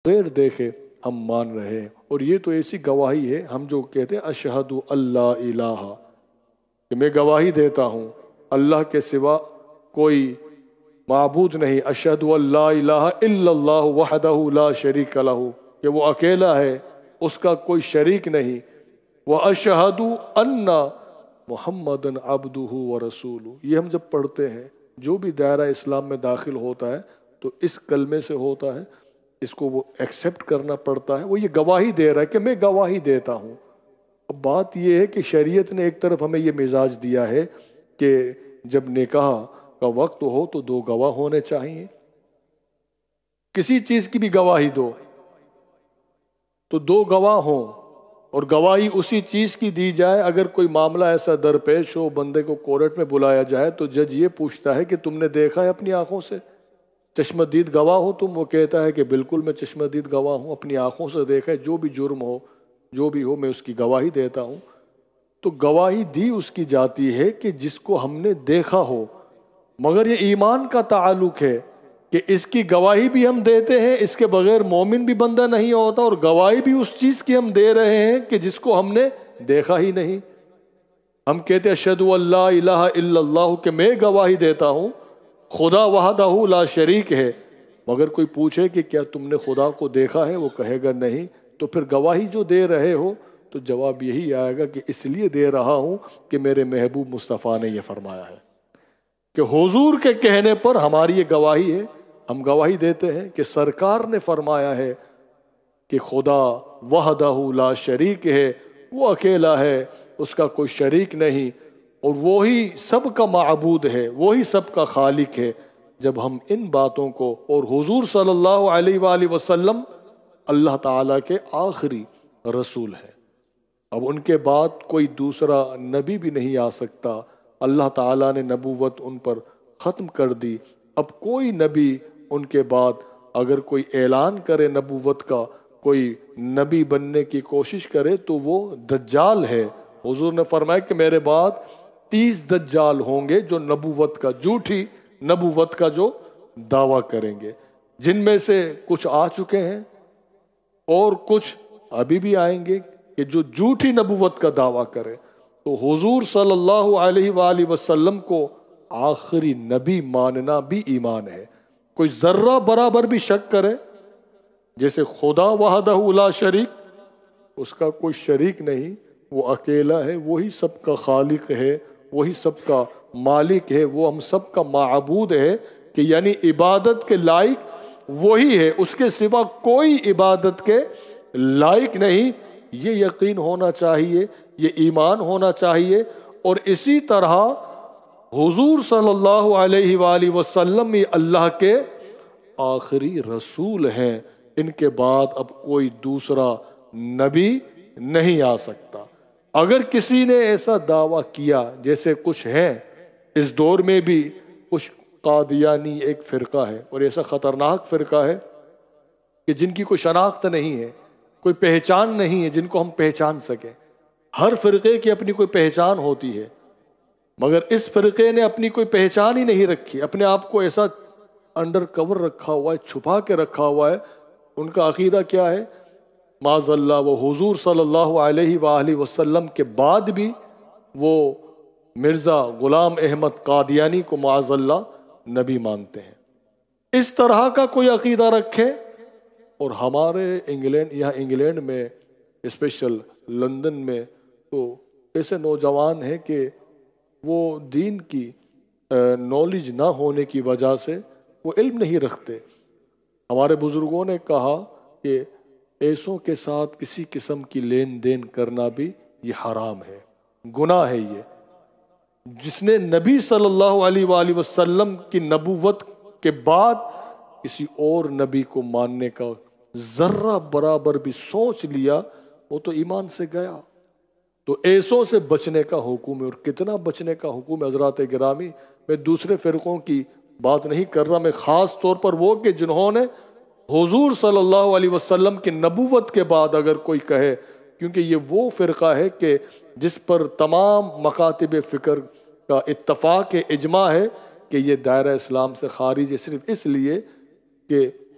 غیر دیکھے ہم مان رہے ہیں۔ اور یہ تو ایسی گواہی ہے، ہم جو کہتے ہیں اشہد اللہ الہ، کہ میں گواہی دیتا ہوں اللہ کے سوا کوئی معبود نہیں، اشہد اللہ الہ الا اللہ وحدہ لا شریک لہ، کہ وہ اکیلا ہے، اس کا کوئی شریک نہیں، واشہد ان محمد عبدہ ورسولہ۔ یہ ہم جب پڑھتے ہیں، جو بھی دائرہ اسلام میں داخل ہوتا ہے تو اس کلمے سے ہوتا ہے، اس کو وہ ایکسیپٹ کرنا پڑتا ہے، وہ یہ گواہی دے رہا ہے کہ میں گواہی دیتا ہوں۔ اب بات یہ ہے کہ شریعت نے ایک طرف ہمیں یہ مزاج دیا ہے کہ جب نکاح کا وقت ہو تو دو گواہ ہونے چاہیے، کسی چیز کی بھی گواہی دو تو دو گواہ ہوں، اور گواہی اسی چیز کی دی جائے۔ اگر کوئی معاملہ ایسا درپیش ہو، بندے کو کورٹ میں بلایا جائے تو جج یہ پوچھتا ہے کہ تم نے دیکھا ہے اپنی آنکھوں سے، چشم دید گواہ ہو تم؟ وہ کہتا ہے کہ بالکل میں چشم دید گواہ ہوں، اپنی آنکھوں سے دیکھا ہے، جو بھی جرم ہو جو بھی ہو میں اس کی گواہی دیتا ہوں۔ تو گواہی دی اس کی جاتی ہے کہ جس کو ہم نے دیکھا ہو، مگر یہ ایمان کا تعلق ہے کہ اس کی گواہی بھی ہم دیتے ہیں، اس کے بغیر مومن بھی بندہ نہیں ہوتا، اور گواہی بھی اس چیز کی ہم دے رہے ہیں کہ جس کو ہم نے دیکھا ہی نہیں۔ ہم کہتے ہیں اشہد اللہ الہ الا اللہ، کہ میں گواہی دیتا ہوں خدا وحدہ لا شریک ہے، مگر کوئی پوچھے کہ کیا تم نے خدا کو دیکھا ہے، وہ کہے گا نہیں، تو پھر گواہی جو دے رہے ہو تو جواب یہی آئے گا کہ اس لیے دے رہا ہوں کہ میرے محبوب مصطفیٰ نے یہ فرمایا ہے، کہ حضور کے کہنے پر ہماری یہ گواہی ہے۔ ہم گواہی دیتے ہیں کہ سرکار نے فرمایا ہے کہ خدا وحدہ لا شریک ہے، وہ اکیلا ہے، اس کا کوئی شریک نہیں، اور وہی سب کا معبود ہے، وہی سب کا خالق ہے۔ جب ہم ان باتوں کو، اور حضور صلی اللہ علیہ وآلہ وسلم اللہ تعالیٰ کے آخری رسول ہے، اب ان کے بعد کوئی دوسرا نبی بھی نہیں آ سکتا، اللہ تعالیٰ نے نبوت ان پر ختم کر دی۔ اب کوئی نبی ان کے بعد اگر کوئی اعلان کرے نبوت کا، کوئی نبی بننے کی کوشش کرے تو وہ دجال ہے۔ حضور نے فرمایا کہ میرے بعد 30 دجال ہوں گے جو نبوت کا، جھوٹی نبوت کا جو دعویٰ کریں گے، جن میں سے کچھ آ چکے ہیں اور کچھ ابھی بھی آئیں گے، کہ جو جھوٹی نبوت کا دعویٰ کرے۔ تو حضور صلی اللہ علیہ وآلہ وسلم کو آخری نبی ماننا بھی ایمان ہے۔ کوئی ذرہ برابر بھی شک کرے، جیسے خدا وحدہ لا شریک، اس کا کوئی شریک نہیں، وہ اکیلا ہے، وہی سب کا خالق ہے، وہی سب کا مالک ہے، وہ ہم سب کا معبود ہے، کہ یعنی عبادت کے لائق وہی ہے، اس کے سوا کوئی عبادت کے لائق نہیں۔ یہ یقین ہونا چاہیے، یہ ایمان ہونا چاہیے۔ اور اسی طرح حضور صلی اللہ علیہ وآلہ وسلم یہ اللہ کے آخری رسول ہیں، ان کے بعد اب کوئی دوسرا نبی نہیں آ سکتا۔ اگر کسی نے ایسا دعویٰ کیا، جیسے کچھ ہیں اس دور میں بھی، کچھ قادیانی ایک فرقہ ہے، اور ایسا خطرناک فرقہ ہے کہ جن کی کوئی شناخت نہیں ہے، کوئی پہچان نہیں ہے جن کو ہم پہچان سکیں۔ ہر فرقے کی اپنی کوئی پہچان ہوتی ہے، مگر اس فرقے نے اپنی کوئی پہچان ہی نہیں رکھی، اپنے آپ کو ایسا انڈر کور رکھا ہوا ہے، چھپا کے رکھا ہوا ہے۔ ان کا عقیدہ کیا ہے؟ معاذ اللہ، وہ حضور صلی اللہ علیہ وآلہ وسلم کے بعد بھی وہ مرزا غلام احمد قادیانی کو معاذ اللہ نبی مانتے ہیں۔ اس طرح کا کوئی عقیدہ رکھے، اور ہمارے انگلینڈ میں، اسپیشل لندن میں، تو ایسے نوجوان ہیں کہ وہ دین کی نالج نہ ہونے کی وجہ سے وہ علم نہیں رکھتے۔ ہمارے بزرگوں نے کہا کہ ایسوں کے ساتھ کسی قسم کی لین دین کرنا بھی یہ حرام ہے، گناہ ہے۔ یہ جس نے نبی صلی اللہ علیہ وآلہ وسلم کی نبوت کے بعد کسی اور نبی کو ماننے کا ذرہ برابر بھی سوچ لیا، وہ تو ایمان سے گیا۔ تو ایسوں سے بچنے کا حکم ہے، اور کتنا بچنے کا حکم ہے حضرات گرامی۔ میں دوسرے فرقوں کی بات نہیں کر رہا، میں خاص طور پر وہ کہ جنہوں نے حضور صلی اللہ علیہ وسلم کی نبوت کے بعد اگر کوئی کہے، کیونکہ یہ وہ فرقہ ہے کہ جس پر تمام مکاتب فکر کا اتفاق اجماع ہے کہ یہ دائرہ اسلام سے خارج ہے، صرف اس لیے کہ